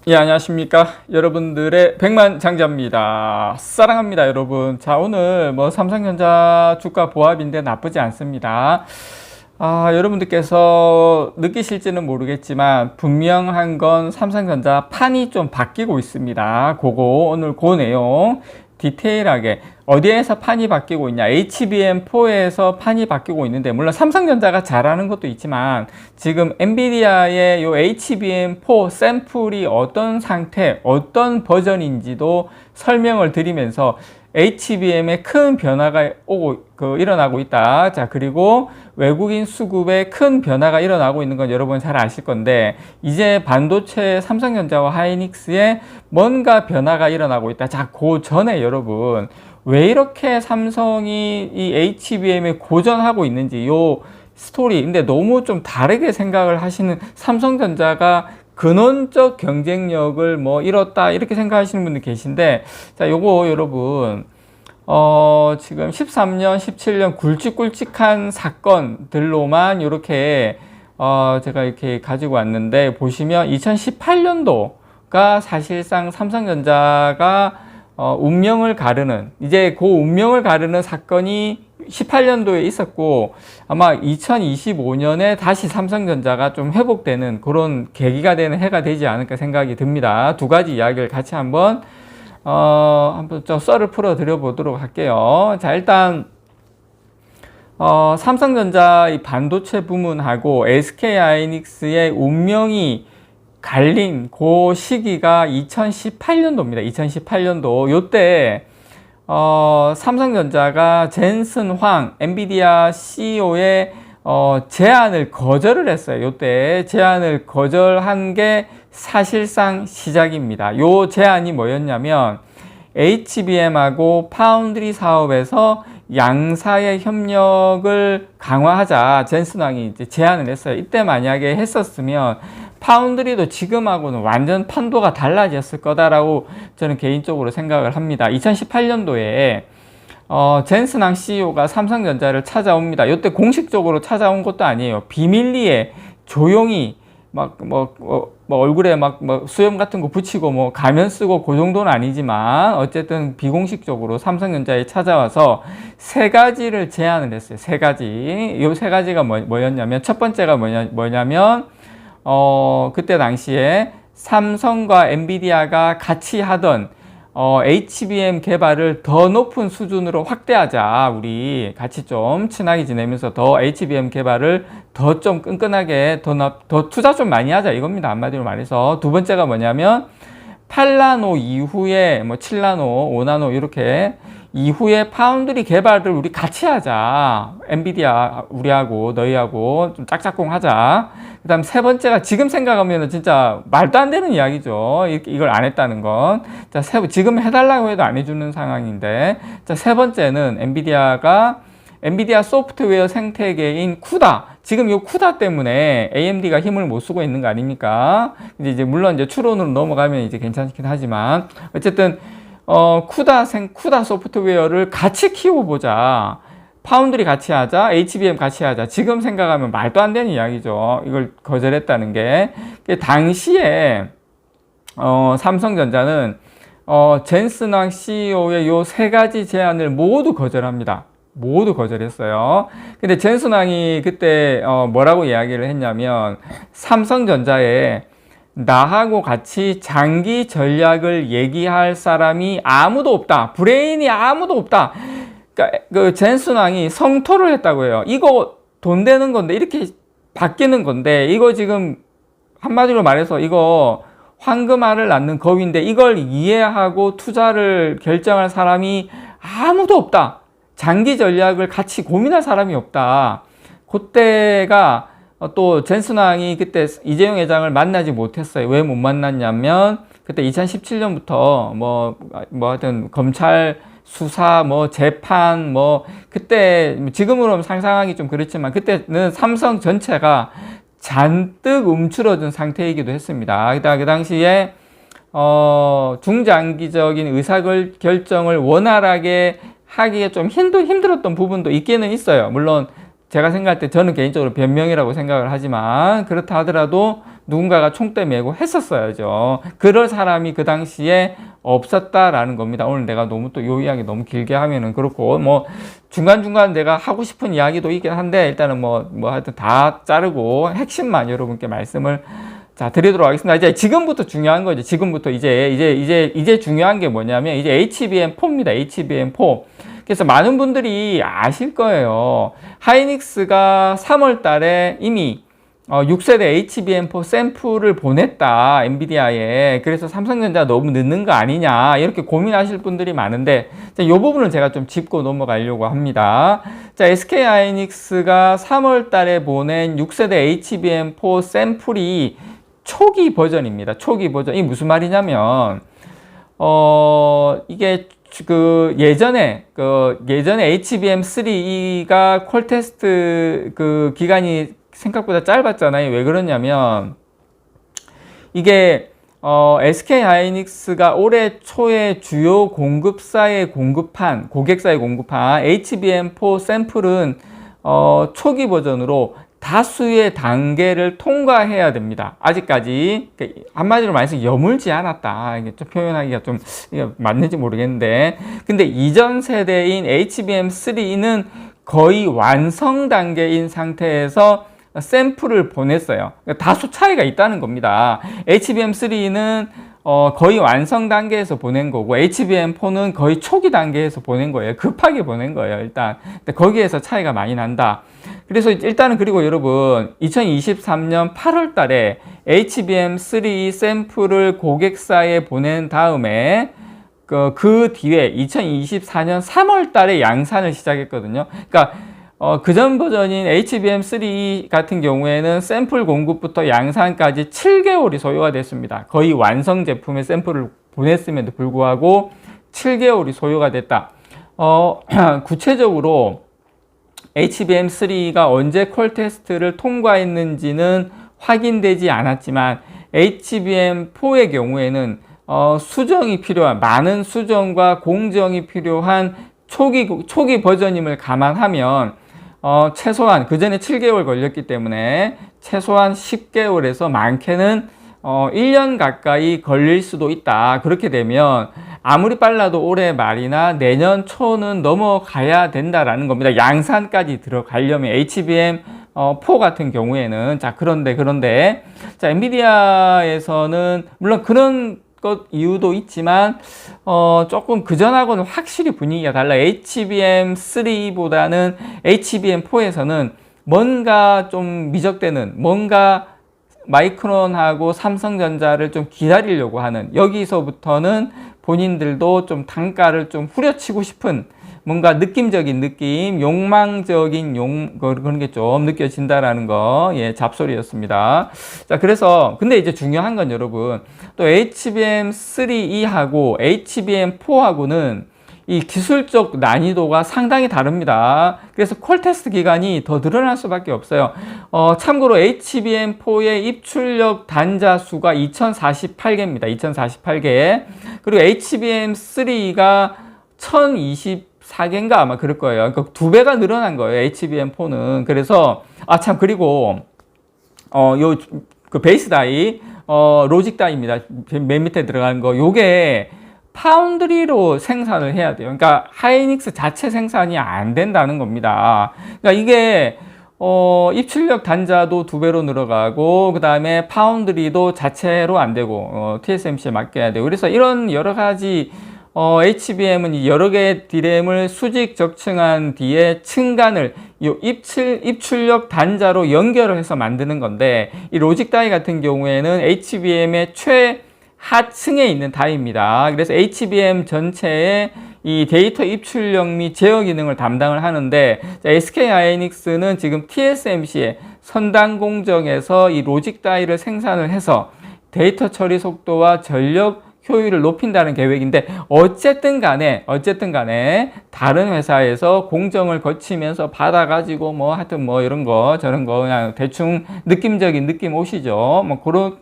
예, 안녕하십니까. 여러분들의 백만장자입니다. 사랑합니다, 여러분. 자, 오늘 삼성전자 주가 보합인데 나쁘지 않습니다. 여러분들께서 느끼실지는 모르겠지만 분명한 건 삼성전자 판이 좀 바뀌고 있습니다. 오늘 그 내용 디테일하게 어디에서 판이 바뀌고 있냐, HBM4에서 판이 바뀌고 있는데, 물론 삼성전자가 잘하는 것도 있지만 지금 엔비디아의 요 HBM4 샘플이 어떤 상태, 어떤 버전인지도 설명을 드리면서 HBM에 큰 변화가 일어나고 있다. 자, 그리고 외국인 수급에 큰 변화가 일어나고 있는 건 여러분 잘 아실 건데, 이제 반도체 삼성전자와 하이닉스에 뭔가 변화가 일어나고 있다. 자, 그 전에 여러분, 왜 이렇게 삼성이 이 HBM에 고전하고 있는지 요 스토리, 근데 너무 좀 다르게 생각을 하시는, 삼성전자가 근원적 경쟁력을 잃었다 이렇게 생각하시는 분들 계신데, 자, 요거 여러분 지금 13년 17년 굵직굵직한 사건들로만 이렇게 제가 이렇게 가지고 왔는데, 보시면 2018년도가 사실상 삼성전자가 운명을 가르는, 이제 그 운명을 가르는 사건이 18년도에 있었고, 아마 2025년에 다시 삼성전자가 좀 회복되는 그런 계기가 되는 해가 되지 않을까 생각이 듭니다. 두 가지 이야기를 같이 한번 좀 썰을 풀어 드려 보도록 할게요. 자, 일단 삼성전자 이 반도체 부문하고 SK하이닉스의 운명이 갈린 그 시기가 2018년도입니다. 2018년도 요때 삼성전자가 젠슨 황 엔비디아 CEO의 제안을 거절을 했어요. 요때 제안을 거절한 게 사실상 시작입니다. 요 제안이 뭐였냐면, HBM하고 파운드리 사업에서 양사의 협력을 강화하자 젠슨 황이 이제 제안을 했어요. 이때 만약에 했었으면 파운드리도 지금하고는 완전 판도가 달라졌을 거다라고 저는 개인적으로 생각을 합니다. 2018년도에 젠슨 황 CEO가 삼성전자를 찾아옵니다. 이때 공식적으로 찾아온 것도 아니에요. 비밀리에 조용히 얼굴에 수염 같은 거 붙이고 가면 쓰고 그 정도는 아니지만, 어쨌든 비공식적으로 삼성전자에 찾아와서 세 가지를 제안을 했어요. 세 가지. 요 세 가지가 뭐였냐면, 첫 번째가 뭐냐면 그때 당시에 삼성과 엔비디아가 같이 하던 HBM 개발을 더 높은 수준으로 확대하자. 우리 같이 좀 친하게 지내면서 더 HBM 개발을 더 좀 끈끈하게 더 투자 좀 많이 하자 이겁니다. 한마디로 말해서. 두 번째가 뭐냐면, 8나노 이후에 7나노, 5나노 이렇게 이후에 파운드리 개발을 우리 같이 하자. 엔비디아 우리하고 너희하고 좀 짝짝꿍 하자. 그 다음 세 번째가, 지금 생각하면 진짜 말도 안 되는 이야기죠. 이걸 안 했다는 건. 자, 지금 해달라고 해도 안 해주는 상황인데, 자, 세 번째는 엔비디아 소프트웨어 생태계인 쿠다. 지금 이 쿠다 때문에 AMD가 힘을 못 쓰고 있는 거 아닙니까? 이제 물론 이제 추론으로 넘어가면 이제 괜찮긴 하지만, 어쨌든 쿠다 소프트웨어를 같이 키워보자. 파운드리 같이 하자. HBM 같이 하자. 지금 생각하면 말도 안 되는 이야기죠. 이걸 거절했다는 게. 당시에 삼성전자는 젠슨 황 CEO의 요 세 가지 제안을 모두 거절합니다. 모두 거절했어요. 근데 젠슨 황이 그때 뭐라고 이야기를 했냐면, 삼성전자에 나하고 같이 장기 전략을 얘기할 사람이 아무도 없다. 브레인이 아무도 없다. 그러니까 그 젠슨 황이 성토를 했다고 해요. 이거 돈 되는 건데, 이렇게 바뀌는 건데, 이거 지금 한마디로 말해서 이거 황금알을 낳는 거위인데, 이걸 이해하고 투자를 결정할 사람이 아무도 없다. 장기 전략을 같이 고민할 사람이 없다. 그때가 또 젠슨 황이 그때 이재용 회장을 만나지 못했어요. 왜 못 만났냐면, 그때 2017년부터 하여튼 검찰 수사, 재판, 그때, 지금으로 상상하기 좀 그렇지만, 그때는 삼성 전체가 잔뜩 움츠러든 상태이기도 했습니다. 그 당시에, 중장기적인 의사결정을 원활하게 하기에 좀 힘들었던 부분도 있기는 있어요. 물론, 제가 생각할 때 저는 개인적으로 변명이라고 생각을 하지만, 그렇다 하더라도 누군가가 총대 메고 했었어야죠. 그럴 사람이 그 당시에 없었다라는 겁니다. 오늘 내가 너무 또 요 이야기 너무 길게 하면은 그렇고, 뭐, 중간중간 내가 하고 싶은 이야기도 있긴 한데, 일단은 뭐 하여튼 다 자르고 핵심만 여러분께 말씀을 자, 드리도록 하겠습니다. 이제 지금부터 중요한 거죠. 지금부터 이제 중요한 게 뭐냐면, 이제 HBM4입니다. HBM4. 그래서 많은 분들이 아실 거예요. 하이닉스가 3월 달에 이미 6세대 HBM4 샘플을 보냈다, 엔비디아에. 그래서 삼성전자 너무 늦는 거 아니냐, 이렇게 고민하실 분들이 많은데, 자, 이 부분은 제가 좀 짚고 넘어가려고 합니다. 자, SK 하이닉스가 3월 달에 보낸 6세대 HBM4 샘플이 초기 버전입니다. 초기 버전. 이게 무슨 말이냐면, 이게 예전에 HBM3가 콜 테스트 기간이 생각보다 짧았잖아요. 왜 그러냐면, 이게, SK 하이닉스가 올해 초에 주요 고객사에 공급한 HBM4 샘플은, 초기 버전으로 다수의 단계를 통과해야 됩니다. 아직까지 한마디로 말해서 여물지 않았다. 이게 좀 표현하기가 좀 맞는지 모르겠는데, 근데 이전 세대인 HBM3는 거의 완성 단계인 상태에서 샘플을 보냈어요. 다수 차이가 있다는 겁니다. HBM3는 거의 완성 단계에서 보낸 거고, HBM4는 거의 초기 단계에서 보낸 거예요. 급하게 보낸 거예요, 일단. 근데 거기에서 차이가 많이 난다. 그래서 일단은, 그리고 여러분, 2023년 8월 달에 HBM3 샘플을 고객사에 보낸 다음에, 그 뒤에 2024년 3월 달에 양산을 시작했거든요. 그러니까, 그전 버전인 HBM3 같은 경우에는 샘플 공급부터 양산까지 7개월이 소요가 됐습니다. 거의 완성 제품의 샘플을 보냈음에도 불구하고 7개월이 소요가 됐다. 구체적으로 HBM3가 언제 콜 테스트를 통과했는지는 확인되지 않았지만, HBM4의 경우에는 수정이 필요한, 많은 수정과 공정이 필요한 초기 버전임을 감안하면, 최소한, 그 전에 7개월 걸렸기 때문에 최소한 10개월에서 많게는 1년 가까이 걸릴 수도 있다. 그렇게 되면 아무리 빨라도 올해 말이나 내년 초는 넘어가야 된다라는 겁니다. 양산까지 들어가려면 HBM4 같은 경우에는. 자, 그런데 자, 엔비디아에서는 물론 그런 것 이유도 있지만 조금 그전하고는 확실히 분위기가 달라. HBM3보다는 HBM4에서는 뭔가 좀 미적되는, 뭔가 마이크론하고 삼성전자를 좀 기다리려고 하는, 여기서부터는 본인들도 좀 단가를 좀 후려치고 싶은 뭔가 느낌적인 느낌, 욕망적인 그런 게 좀 느껴진다라는 거, 예, 잡소리였습니다. 자, 그래서, 근데 이제 중요한 건 여러분, 또 HBM3E하고 HBM4하고는 이 기술적 난이도가 상당히 다릅니다. 그래서 콜 테스트 기간이 더 늘어날 수밖에 없어요. 참고로 HBM4의 입출력 단자 수가 2048개입니다. 2048개. 그리고 HBM3가 1024개인가 아마 그럴 거예요. 그러니까 2배가 늘어난 거예요, HBM4는. 그래서, 그리고, 베이스 다이, 로직 다이입니다. 맨 밑에 들어가는 거. 요게, 파운드리로 생산을 해야 돼요. 그러니까 하이닉스 자체 생산이 안 된다는 겁니다. 그러니까 이게 입출력 단자도 2배로 늘어가고, 그 다음에 파운드리도 자체로 안 되고 TSMC에 맡겨야 되고, 그래서 이런 여러 가지 HBM은 여러 개의 디램을 수직 적층한 뒤에 층간을 입출력 단자로 연결을 해서 만드는 건데, 이 로직 다이 같은 경우에는 HBM의 하층에 있는 다이입니다. 그래서 HBM 전체의 이 데이터 입출력 및 제어 기능을 담당을 하는데, SK 하이닉스는 지금 TSMC의 선단 공정에서 이 로직 다이를 생산을 해서 데이터 처리 속도와 전력 효율을 높인다는 계획인데, 어쨌든 간에 다른 회사에서 공정을 거치면서 받아가지고 하여튼 이런 거 저런 거 그냥 대충 느낌적인 느낌 오시죠?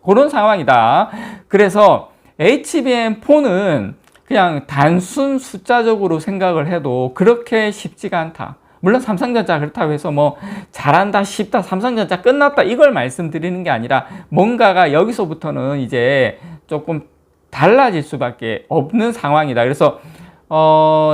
그런 상황이다. 그래서 HBM4는 그냥 단순 숫자적으로 생각을 해도 그렇게 쉽지가 않다. 물론 삼성전자 그렇다고 해서 뭐 잘한다, 쉽다, 삼성전자 끝났다 이걸 말씀드리는 게 아니라 뭔가가 여기서부터는 이제 조금 달라질 수밖에 없는 상황이다. 그래서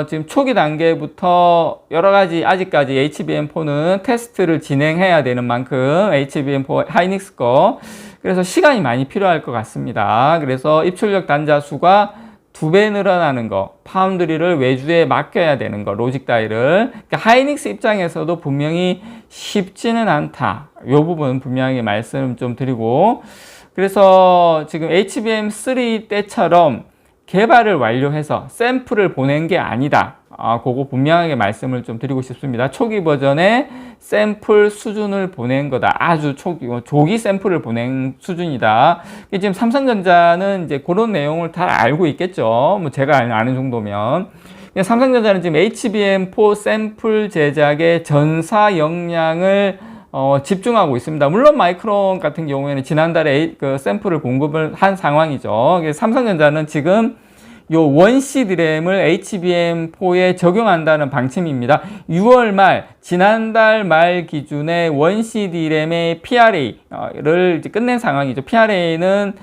지금 초기 단계부터 여러 가지 아직까지 HBM4는 테스트를 진행해야 되는 만큼 HBM4 하이닉스 거 그래서 시간이 많이 필요할 것 같습니다. 그래서 입출력 단자 수가 2배 늘어나는 거, 파운드리를 외주에 맡겨야 되는 거, 로직 다이를. 그러니까 하이닉스 입장에서도 분명히 쉽지는 않다. 이 부분 분명히 말씀 좀 드리고, 그래서 지금 HBM3 때처럼 개발을 완료해서 샘플을 보낸 게 아니다. 그거 분명하게 말씀을 좀 드리고 싶습니다. 초기 버전에 샘플 수준을 보낸 거다. 아주 조기 샘플을 보낸 수준이다. 지금 삼성전자는 이제 그런 내용을 다 알고 있겠죠. 뭐 제가 아는 정도면. 삼성전자는 지금 HBM4 샘플 제작의 전사 역량을 집중하고 있습니다. 물론 마이크론 같은 경우에는 지난달에 그 샘플을 공급을 한 상황이죠. 삼성전자는 지금 요 원C DRAM을 HBM4에 적용한다는 방침입니다. 6월 말, 지난달 말 기준에 원C DRAM의 PRA를 이제 끝낸 상황이죠. PRA는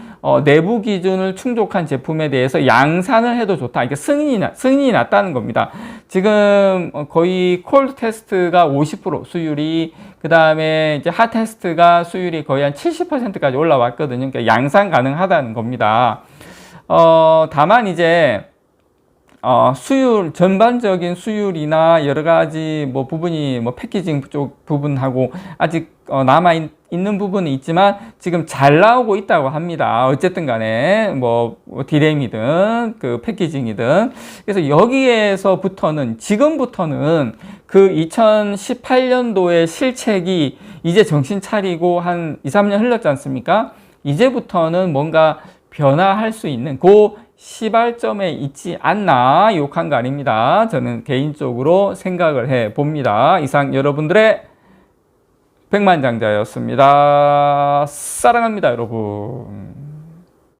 내부 기준을 충족한 제품에 대해서 양산을 해도 좋다. 이게 승인이 났다는 겁니다. 지금 거의 콜드 테스트가 50% 수율이, 그 다음에 이제 핫 테스트가 수율이 거의 한 70%까지 올라왔거든요. 그러니까 양산 가능하다는 겁니다. 다만 이제 수율, 전반적인 수율이나 여러 가지 뭐 부분이 뭐 패키징 쪽 부분하고 아직 남아 있는 부분이 있지만 지금 잘 나오고 있다고 합니다. 어쨌든 간에 뭐 디램이든 그 패키징이든. 그래서 여기에서부터는, 지금부터는 그 2018년도의 실책이 이제 정신 차리고 한 2, 3년 흘렀지 않습니까? 이제부터는 뭔가 변화할 수 있는 그 시발점에 있지 않나, 욕한 거 아닙니다. 저는 개인적으로 생각을 해 봅니다. 이상 여러분들의 백만장자였습니다. 사랑합니다, 여러분.